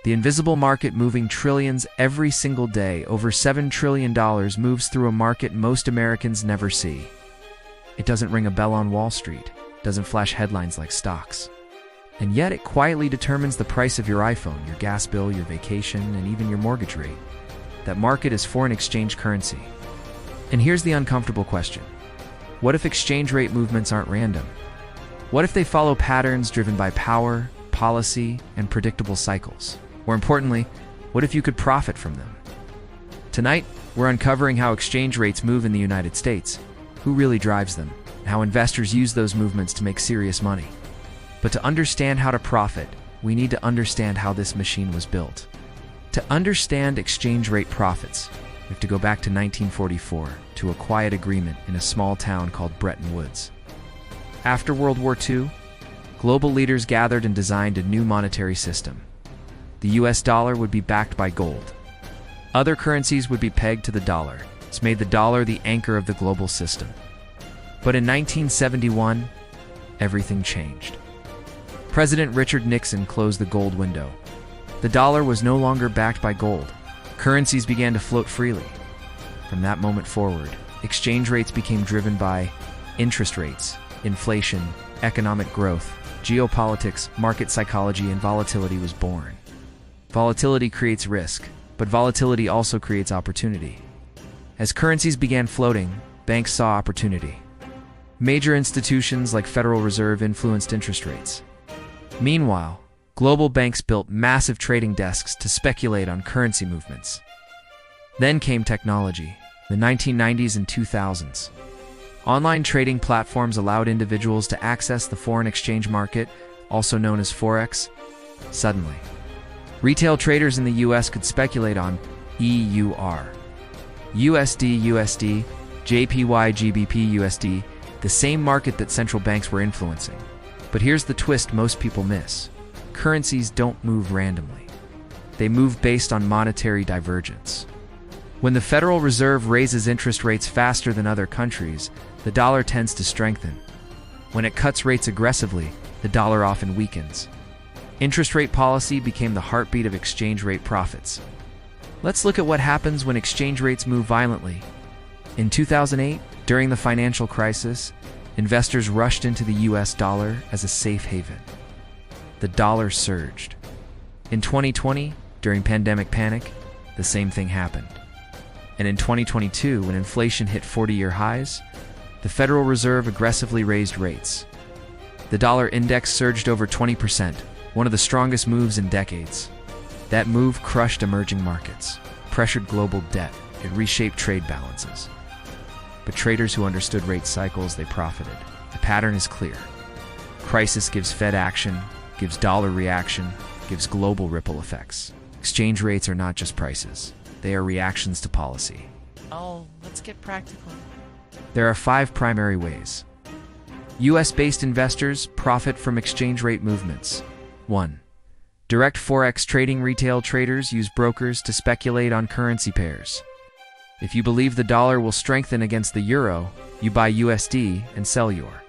The invisible market moving trillions every single day, over $7 trillion moves through a market most Americans never see. It doesn't ring a bell on Wall Street, doesn't flash headlines like stocks. And yet it quietly determines the price of your iPhone, your gas bill, your vacation, and even your mortgage rate. That market is foreign exchange currency. And here's the uncomfortable question. What if exchange rate movements aren't random? What if they follow patterns driven by power, policy, and predictable cycles? More importantly, what if you could profit from them? Tonight, we're uncovering how exchange rates move in the United States, who really drives them, and how investors use those movements to make serious money. But to understand how to profit, we need to understand how this machine was built. To understand exchange rate profits, we have to go back to 1944 to a quiet agreement in a small town called Bretton Woods. After World War II, global leaders gathered and designed a new monetary system. The US dollar would be backed by gold. Other currencies would be pegged to the dollar. This made the dollar the anchor of the global system. But in 1971, everything changed. President Richard Nixon closed the gold window. The dollar was no longer backed by gold. Currencies began to float freely. From that moment forward, exchange rates became driven by interest rates, inflation, economic growth, geopolitics, market psychology, and volatility was born. Volatility creates risk, but volatility also creates opportunity. As currencies began floating, banks saw opportunity. Major institutions like Federal Reserve influenced interest rates. Meanwhile, global banks built massive trading desks to speculate on currency movements. Then came technology, the 1990s and 2000s. Online trading platforms allowed individuals to access the foreign exchange market, also known as forex. Suddenly, retail traders in the US could speculate on EUR, USD, JPY, GBP, USD, the same market that central banks were influencing. But here's the twist most people miss. Currencies don't move randomly. They move based on monetary divergence. When the Federal Reserve raises interest rates faster than other countries, the dollar tends to strengthen. When it cuts rates aggressively, the dollar often weakens. Interest rate policy became the heartbeat of exchange rate profits. Let's look at what happens when exchange rates move violently. In 2008, during the financial crisis, investors rushed into the US dollar as a safe haven. The dollar surged. In 2020, during pandemic panic, the same thing happened. And in 2022, when inflation hit 40-year highs, the Federal Reserve aggressively raised rates. The dollar index surged over 20%, one of the strongest moves in decades. That move crushed emerging markets, pressured global debt, it reshaped trade balances. But traders who understood rate cycles, they profited. The pattern is clear. Crisis gives Fed action, gives dollar reaction, gives global ripple effects. Exchange rates are not just prices. They are reactions to policy. Oh, let's get practical. There are 5 primary ways. US-based investors profit from exchange rate movements. 1. Direct forex trading. Retail traders use brokers to speculate on currency pairs. If you believe the dollar will strengthen against the euro, you buy USD and sell your.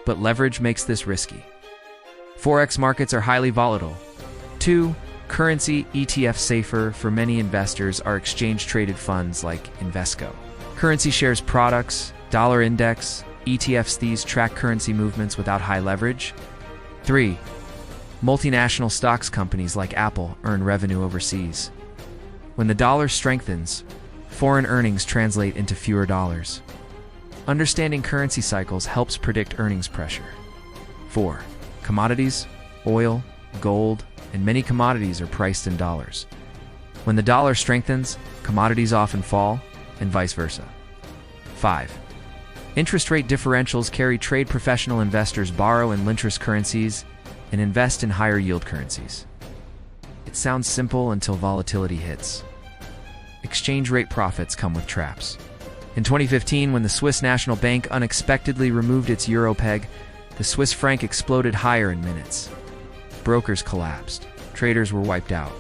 But leverage makes this risky. Forex markets are highly volatile. 2. Currency ETFs. Safer for many investors are exchange-traded funds like Invesco. Currency shares products, dollar index, ETFs. These track currency movements without high leverage. 3. Multinational stocks. Companies like Apple earn revenue overseas. When the dollar strengthens, foreign earnings translate into fewer dollars. Understanding currency cycles helps predict earnings pressure. 4. Commodities, oil, gold, and many commodities are priced in dollars. When the dollar strengthens, commodities often fall, and vice versa. 5. Interest rate differentials. Carry trade. Professional investors borrow in interest currencies and invest in higher yield currencies. It sounds simple until volatility hits. Exchange rate profits come with traps. In 2015, when the Swiss National Bank unexpectedly removed its euro peg, the Swiss franc exploded higher in minutes. Brokers collapsed. Traders were wiped out.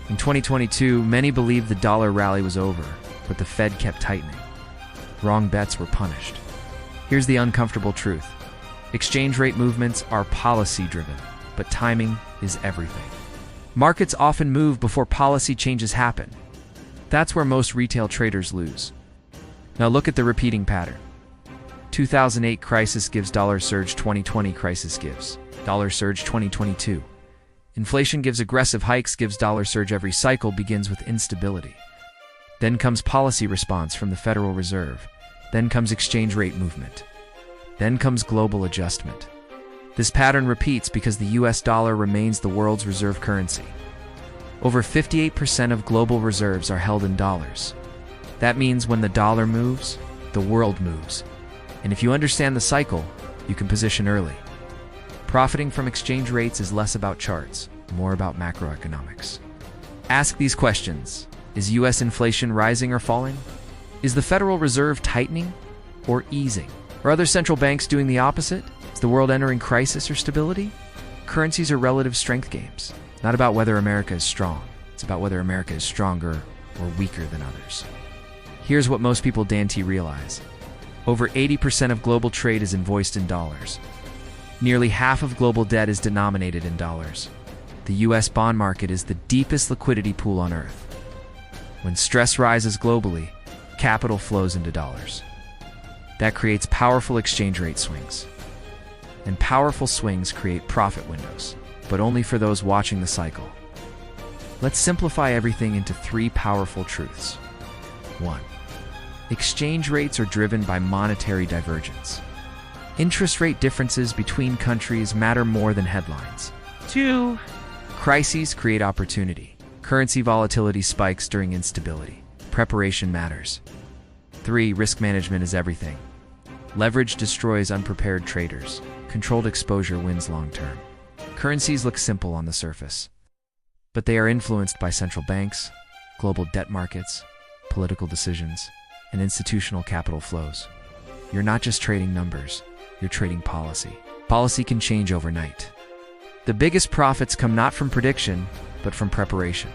In 2022, many believed the dollar rally was over, but the Fed kept tightening. Wrong bets were punished. Here's the uncomfortable truth. Exchange rate movements are policy-driven, but timing is everything. Markets often move before policy changes happen. That's where most retail traders lose. Now look at the repeating pattern. 2008 crisis gives dollar surge, 2020 crisis gives dollar surge, 2022. Inflation gives aggressive hikes, gives dollar surge. Every cycle begins with instability. Then comes policy response from the Federal Reserve. Then comes exchange rate movement. Then comes global adjustment. This pattern repeats because the US dollar remains the world's reserve currency. Over 58% of global reserves are held in dollars. That means when the dollar moves, the world moves. And if you understand the cycle, you can position early. Profiting from exchange rates is less about charts, more about macroeconomics. Ask these questions. Is US inflation rising or falling? Is the Federal Reserve tightening or easing? Are other central banks doing the opposite? Is the world entering crisis or stability? Currencies are relative strength games. Not about whether America is strong. It's about whether America is stronger or weaker than others. Here's what most people don't realize. Over 80% of global trade is invoiced in dollars. Nearly half of global debt is denominated in dollars. The US bond market is the deepest liquidity pool on Earth. When stress rises globally, capital flows into dollars. That creates powerful exchange rate swings. And powerful swings create profit windows, but only for those watching the cycle. Let's simplify everything into 3 powerful truths. 1. Exchange rates are driven by monetary divergence. Interest rate differences between countries matter more than headlines. 2. Crises create opportunity. Currency volatility spikes during instability. Preparation matters. 3. Risk management is everything. Leverage destroys unprepared traders. Controlled exposure wins long term. Currencies look simple on the surface, but they are influenced by central banks, global debt markets, political decisions, and institutional capital flows. You're not just trading numbers, you're trading policy. Policy can change overnight. The biggest profits come not from prediction, but from preparation.